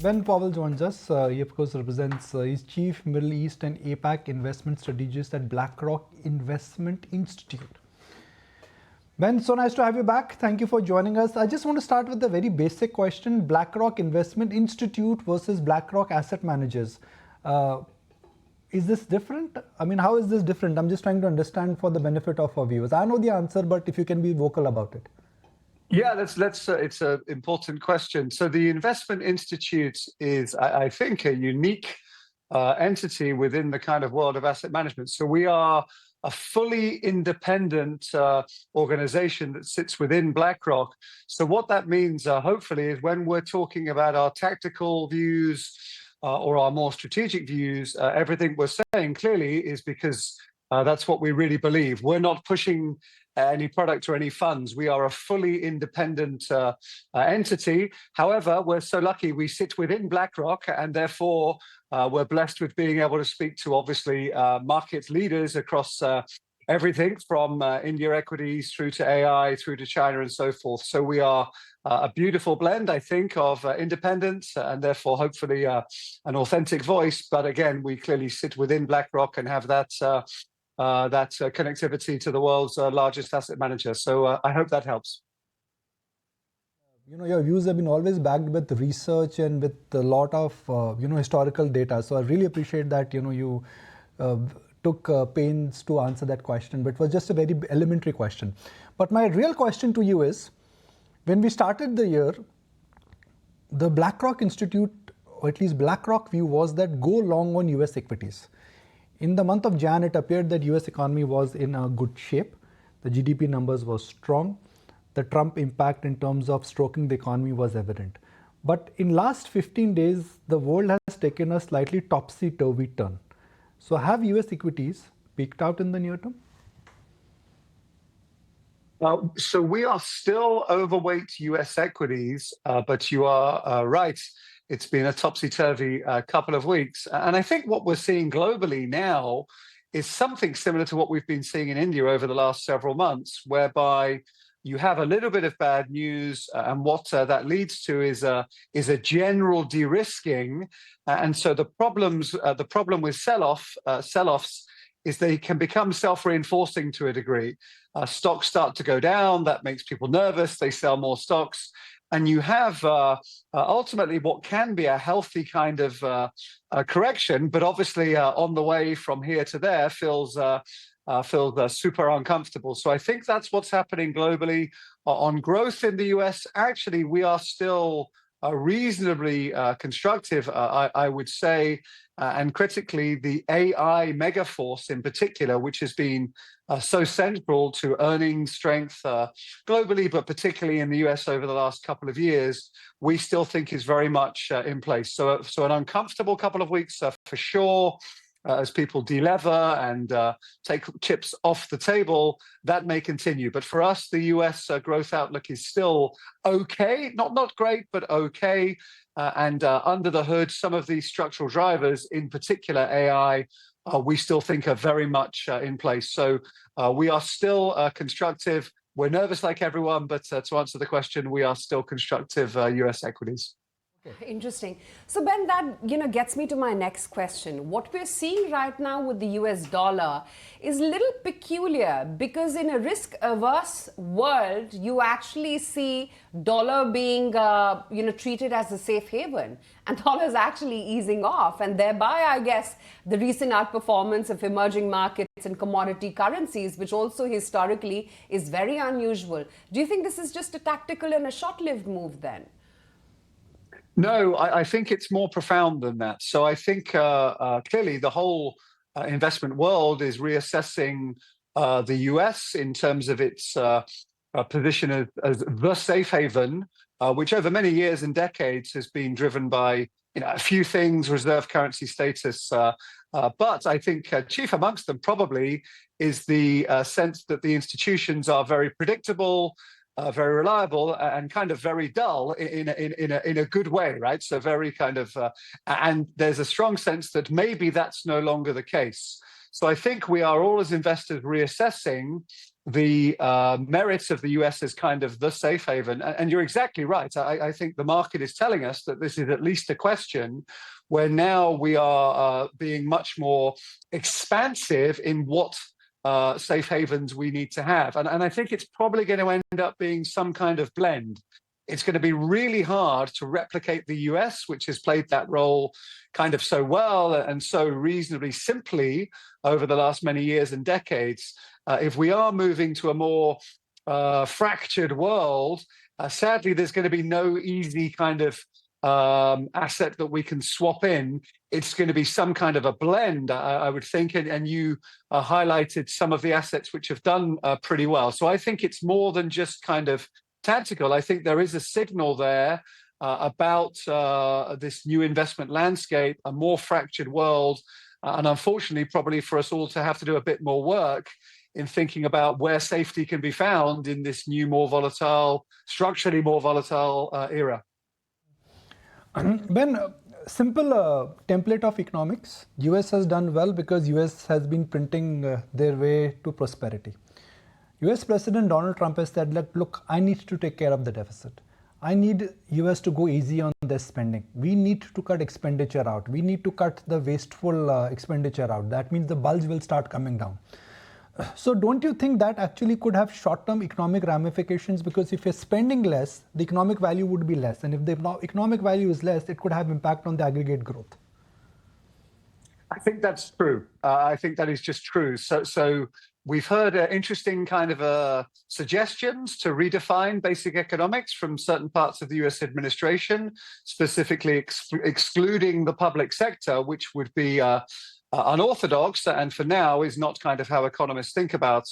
Ben Powell joins us. He, of course, represents he's Chief Middle East and APAC Investment Strategist at BlackRock Investment Institute. Ben, so nice to have you back. Thank you for joining us. I just want to start with a very basic question. BlackRock Investment Institute versus BlackRock Asset Managers. Is this different? I mean, how is this different? I'm just trying to understand for the benefit of our viewers. I know the answer, but if you can be vocal about it. Yeah, it's an important question. So the Investment Institute is, I think, a unique entity within the kind of world of asset management. So we are a fully independent organization that sits within BlackRock. So what that means, hopefully, is when we're talking about our tactical views or our more strategic views, everything we're saying clearly is because that's what we really believe. We're not pushing any product or any funds. We are a fully independent entity. However, we're so lucky we sit within BlackRock, and therefore we're blessed with being able to speak to, obviously, market leaders across everything from India equities through to AI, through to China and so forth. So we are a beautiful blend, I think, of independence and therefore hopefully an authentic voice. But again, we clearly sit within BlackRock and have that connectivity to the world's largest asset manager. So I hope that helps. You know, your views have been always backed with research and with a lot of, historical data. So I really appreciate that, you took pains to answer that question, but it was just a very elementary question. But my real question to you is, when we started the year, the BlackRock Institute, or at least BlackRock view was that go long on US equities. In the month of Jan, it appeared that US economy was in a good shape. The GDP numbers were strong. The Trump impact in terms of stroking the economy was evident. But in last 15 days, the world has taken a slightly topsy-turvy turn. So have US equities peaked out in the near term? So we are still overweight US equities, but you are right. It's been a topsy-turvy couple of weeks. And I think what we're seeing globally now is something similar to what we've been seeing in India over the last several months, whereby you have a little bit of bad news, and what that leads to is a general de-risking. And so the problem with sell-offs is they can become self-reinforcing to a degree. Stocks start to go down, that makes people nervous, they sell more stocks. And you have ultimately what can be a healthy kind of correction, but obviously on the way from here to there feels super uncomfortable. So I think that's what's happening globally. On growth in the US, actually, we are still reasonably constructive, I would say, and critically, the AI megaforce in particular, which has been so central to earnings strength globally, but particularly in the US over the last couple of years, we still think is very much in place. So an uncomfortable couple of weeks for sure. As people delever and take chips off the table, that may continue. But for us, the US growth outlook is still okay, not great, but okay. And under the hood, some of these structural drivers, in particular AI, we still think are very much in place. So we are still constructive. We're nervous like everyone, but to answer the question, we are still constructive US equities. Interesting. So Ben, that gets me to my next question. What we're seeing right now with the US dollar is a little peculiar, because in a risk-averse world, you actually see dollar being treated as a safe haven, and dollar is actually easing off, and thereby, I guess, the recent outperformance of emerging markets and commodity currencies, which also historically is very unusual. Do you think this is just a tactical and a short-lived move then? No, I think it's more profound than that. So I think clearly the whole investment world is reassessing the US in terms of its position as the safe haven, which over many years and decades has been driven by a few things, reserve currency status. But I think chief amongst them probably is the sense that the institutions are very predictable. very reliable and kind of very dull in a good way, right? So very kind of, and there's a strong sense that maybe that's no longer the case. So I think we are all as investors reassessing the merits of the US as kind of the safe haven. And you're exactly right. I think the market is telling us that this is at least a question where now we are being much more expansive in what safe havens we need to have. And I think it's probably going to end up being some kind of blend. It's going to be really hard to replicate the US, which has played that role kind of so well and so reasonably simply over the last many years and decades. If we are moving to a more fractured world, sadly, there's going to be no easy kind of asset that we can swap in. It's going to be some kind of a blend, I would think, and you highlighted some of the assets which have done pretty well. So I think it's more than just kind of tactical. I think there is a signal there about this new investment landscape, a more fractured world, and unfortunately, probably for us all to have to do a bit more work in thinking about where safety can be found in this new, more volatile, structurally more volatile era. Ben, simple template of economics. US has done well because US has been printing their way to prosperity. US President Donald Trump has said, look, I need to take care of the deficit. I need US to go easy on their spending. We need to cut expenditure out. We need to cut the wasteful expenditure out. That means the bulge will start coming down. So don't you think that actually could have short-term economic ramifications? Because if you're spending less, the economic value would be less. And if the economic value is less, it could have impact on the aggregate growth. I think that's true. I think that is just true. So we've heard interesting kind of suggestions to redefine basic economics from certain parts of the US administration, specifically excluding the public sector, which would be unorthodox and for now is not kind of how economists think about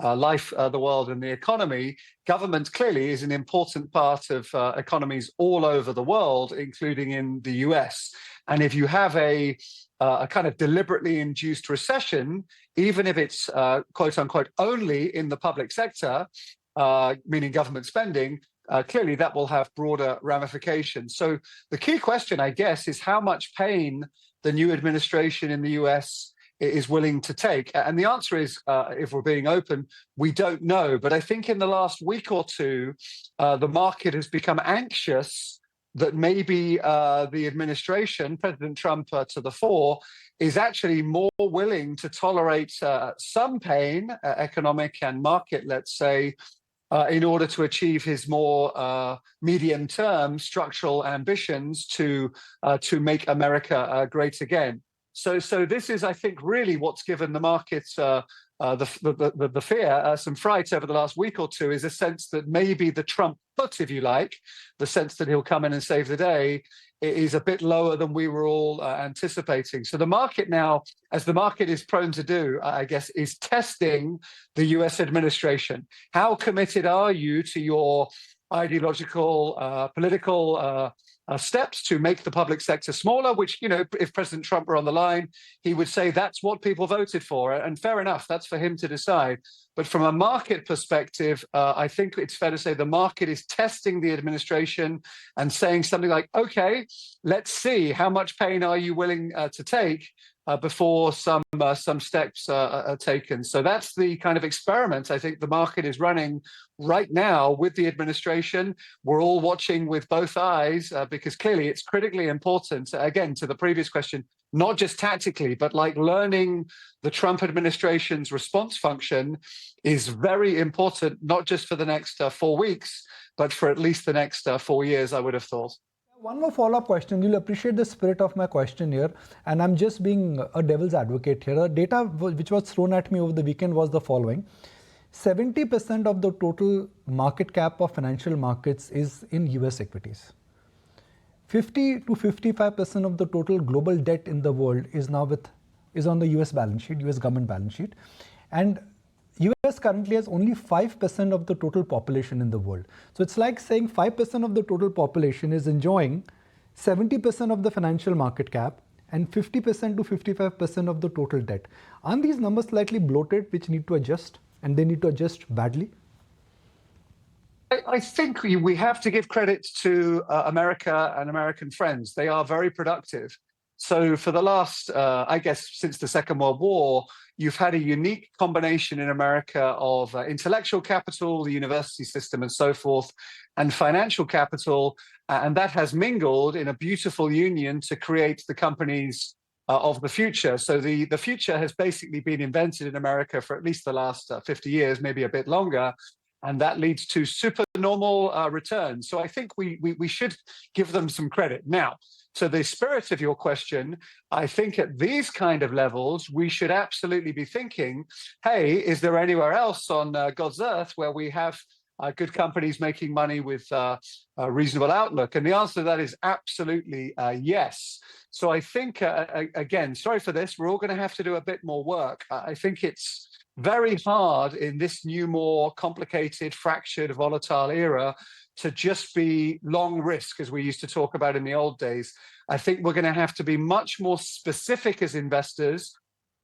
life, the world and the economy. Government clearly is an important part of economies all over the world, including in the US. And if you have a kind of deliberately induced recession, even if it's quote unquote only in the public sector, meaning government spending, clearly that will have broader ramifications. So the key question, I guess, is how much pain the new administration in the US is willing to take. And the answer is, if we're being open, we don't know. But I think in the last week or two, the market has become anxious that maybe the administration, President Trump to the fore, is actually more willing to tolerate some pain, economic and market, let's say, in order to achieve his more medium-term structural ambitions to make America great again. So this is, I think, really what's given the markets the fear, some fright over the last week or two, is a sense that maybe the Trump put, if you like, the sense that he'll come in and save the day, is a bit lower than we were all anticipating. So the market now, as the market is prone to do, I guess, is testing the US administration. How committed are you to your ideological, political steps to make the public sector smaller, which, you know, if President Trump were on the line, he would say that's what people voted for. And fair enough, that's for him to decide. But from a market perspective, I think it's fair to say the market is testing the administration and saying something like, okay, let's see, how much pain are you willing to take before some steps are taken. So that's the kind of experiment I think the market is running right now with the administration. We're all watching with both eyes because clearly it's critically important, again, to the previous question, not just tactically, but like learning the Trump administration's response function is very important, not just for the next 4 weeks, but for at least the next 4 years, I would have thought. One more follow-up question. You'll appreciate the spirit of my question here, and I'm just being a devil's advocate here. Data which was thrown at me over the weekend was the following. 70% of the total market cap of financial markets is in US equities. 50 to 55% of the total global debt in the world is on the US balance sheet, US government balance sheet. And US currently has only 5% of the total population in the world. So it's like saying 5% of the total population is enjoying 70% of the financial market cap and 50% to 55% of the total debt. Aren't these numbers slightly bloated, which need to adjust, and they need to adjust badly? I think we have to give credit to America and American friends. They are very productive. So for the last, I guess, since the Second World War, you've had a unique combination in America of intellectual capital, the university system, and so forth, and financial capital, and that has mingled in a beautiful union to create the companies of the future. So the future has basically been invented in America for at least the last 50 years, maybe a bit longer. And that leads to super normal returns. So I think we should give them some credit. Now, to the spirit of your question, I think at these kind of levels, we should absolutely be thinking, hey, is there anywhere else on God's earth where we have good companies making money with a reasonable outlook? And the answer to that is absolutely yes. So I think, again, sorry for this, we're all going to have to do a bit more work. I think it's very hard in this new, more complicated, fractured, volatile era to just be long risk, as we used to talk about in the old days. I think we're going to have to be much more specific as investors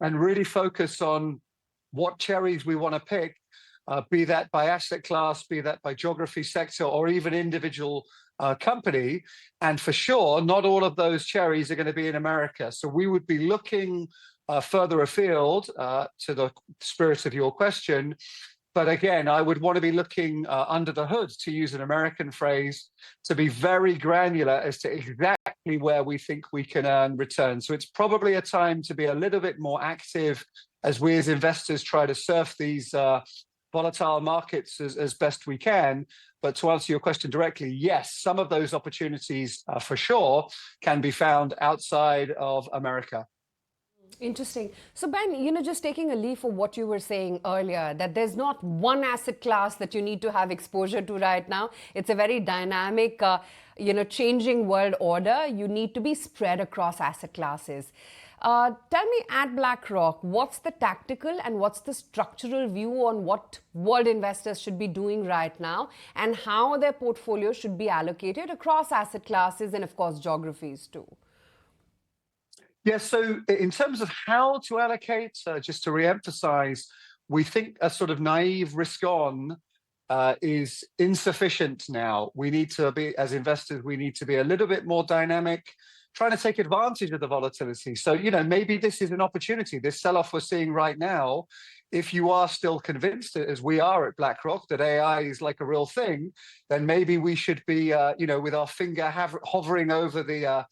and really focus on what cherries we want to pick, be that by asset class, be that by geography, sector, or even individual company. And for sure, not all of those cherries are going to be in America. So we would be looking further afield to the spirit of your question. But again, I would want to be looking under the hood, to use an American phrase, to be very granular as to exactly where we think we can earn returns. So it's probably a time to be a little bit more active as we as investors try to surf these volatile markets as best we can. But to answer your question directly, yes, some of those opportunities for sure can be found outside of America. Interesting. So Ben, just taking a leaf of what you were saying earlier, that there's not one asset class that you need to have exposure to right now. It's a very dynamic, changing world order. You need to be spread across asset classes. Tell me, at BlackRock, what's the tactical and what's the structural view on what world investors should be doing right now and how their portfolio should be allocated across asset classes and, of course, geographies too? Yes, so in terms of how to allocate, just to re-emphasize, we think a sort of naive risk-on is insufficient now. We need to be, as investors, we need to be a little bit more dynamic, trying to take advantage of the volatility. So, maybe this is an opportunity. This sell-off we're seeing right now, if you are still convinced, as we are at BlackRock, that AI is like a real thing, then maybe we should be, with our finger hovering over the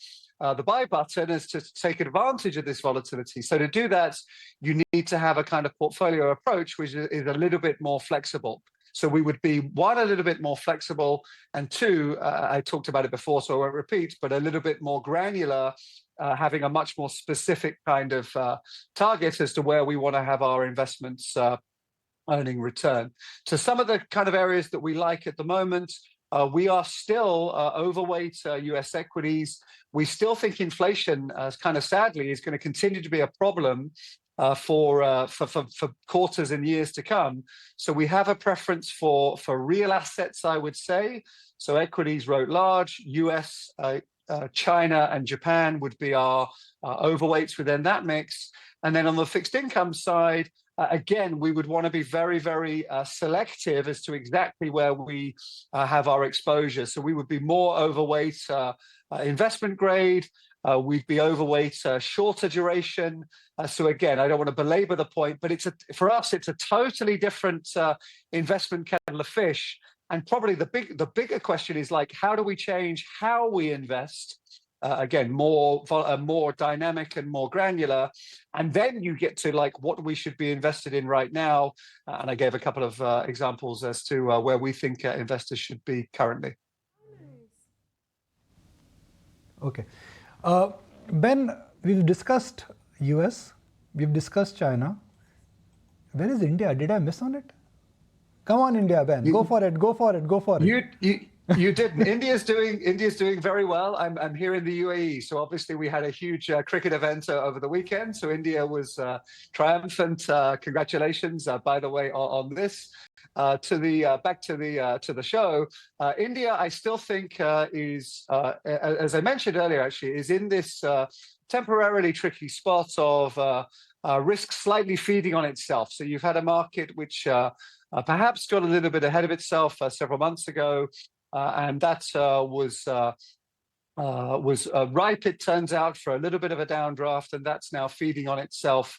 buy button as to take advantage of this volatility. So to do that, you need to have a kind of portfolio approach, which is a little bit more flexible. So we would be, one, a little bit more flexible, and two, I talked about it before, so I won't repeat, but a little bit more granular, having a much more specific kind of target as to where we want to have our investments earning return. To some of the kind of areas that we like at the moment, we are still overweight US equities. We still think inflation, kind of sadly, is going to continue to be a problem for quarters and years to come. So we have a preference for real assets, I would say. So equities wrote large, US, China, and Japan would be our overweights within that mix. And then on the fixed income side, again, we would want to be very, very selective as to exactly where we have our exposure. So we would be more overweight investment grade. We'd be overweight shorter duration. So again, I don't want to belabor the point, but for us, it's a totally different investment kettle of fish. And probably the bigger question is, like, how do we change how we invest? Again, more dynamic and more granular, and then you get to like what we should be invested in right now. And I gave a couple of examples as to where we think investors should be currently. Okay, Ben, we've discussed US, we've discussed China. Where is India? Did I miss on it? Come on, India, Ben, go for it, go for it, go for it. You didn't. India's doing very well. I'm here in the UAE, so obviously we had a huge cricket event over the weekend. So India was triumphant. Congratulations, by the way, on this. Back to the show. India, I still think is, as I mentioned earlier, actually, is in this temporarily tricky spot of risk slightly feeding on itself. So you've had a market which perhaps got a little bit ahead of itself several months ago, and that was ripe, it turns out, for a little bit of a downdraft, and that's now feeding on itself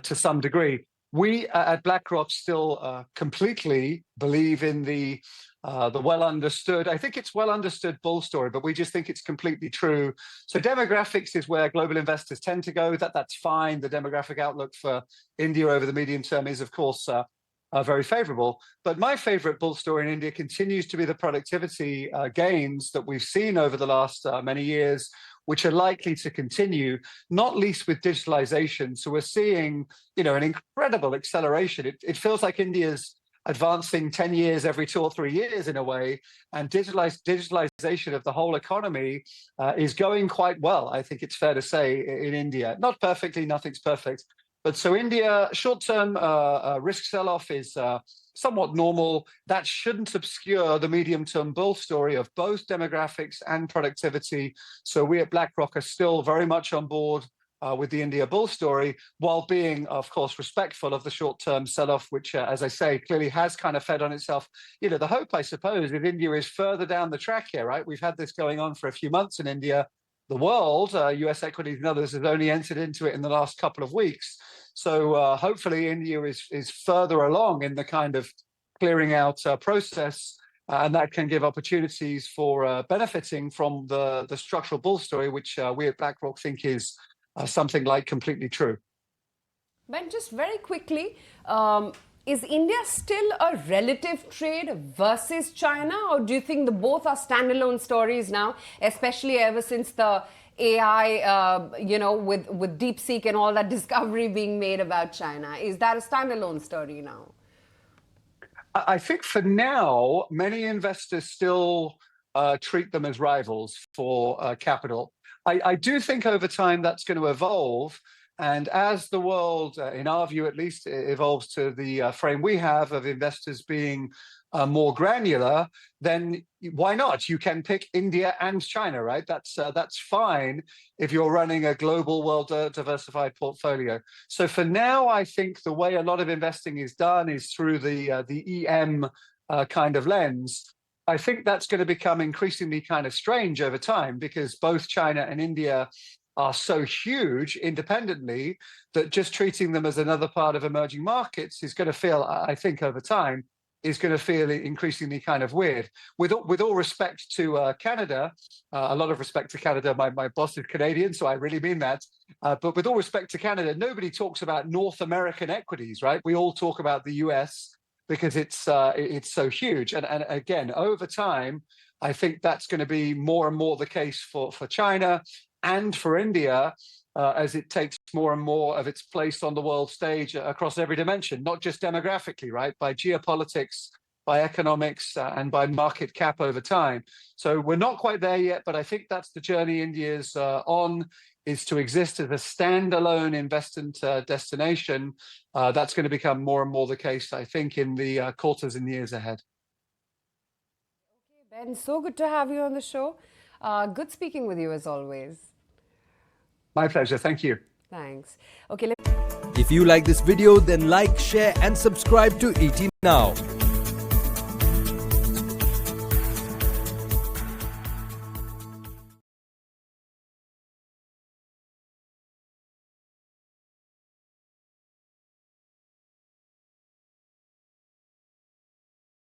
to some degree. We at BlackRock still completely believe in the well understood, I think it's well understood bull story, but we just think it's completely true. So demographics is where global investors tend to go. That's fine. The demographic outlook for India over the medium term is, of course, very favorable. But my favorite bull story in India continues to be the productivity gains that we've seen over the last many years, which are likely to continue, not least with digitalization. So we're seeing, an incredible acceleration. It feels like India's advancing 10 years every 2 or 3 years in a way, and digitalization of the whole economy is going quite well, I think it's fair to say, in India. Not perfectly, nothing's perfect. But so India, short-term risk sell-off is somewhat normal. That shouldn't obscure the medium-term bull story of both demographics and productivity. So we at BlackRock are still very much on board with the India bull story, while being, of course, respectful of the short-term sell-off, which, as I say, clearly has kind of fed on itself. The hope, I suppose, if India is further down the track here, right? We've had this going on for a few months in India. The world, US equities and others, have only entered into it in the last couple of weeks. So hopefully India is further along in the kind of clearing out process, and that can give opportunities for benefiting from the structural bull story, which we at BlackRock think is something like completely true. Ben, just very quickly, is India still a relative trade versus China, or do you think the both are standalone stories now, especially ever since the AI, with DeepSeek and all that discovery being made about China? Is that a standalone story now? I think for now, many investors still treat them as rivals for capital. I do think over time that's going to evolve. And as the world, in our view at least, evolves to the frame we have of investors being more granular, then why not? You can pick India and China, right? That's fine if you're running a global, well-diversified portfolio. So for now, I think the way a lot of investing is done is through the EM kind of lens. I think that's going to become increasingly kind of strange over time, because both China and India are so huge independently that just treating them as another part of emerging markets is going to feel, I think over time, is going to feel increasingly kind of weird. With all respect to Canada, a lot of respect to Canada, my boss is Canadian, so I really mean that. But with all respect to Canada, nobody talks about North American equities, right? We all talk about the US because it's so huge. And again, over time, I think that's going to be more and more the case for China and for India, as it takes more and more of its place on the world stage across every dimension, not just demographically, right? By geopolitics, by economics, and by market cap over time. So we're not quite there yet, but I think that's the journey India's on, is to exist as a standalone investment destination. That's going to become more and more the case, I think, in the quarters and years ahead. Okay, Ben, so good to have you on the show. Good speaking with you as always. My pleasure. Thank you. Thanks. Okay. If you like this video, then like, share and subscribe to ET Now.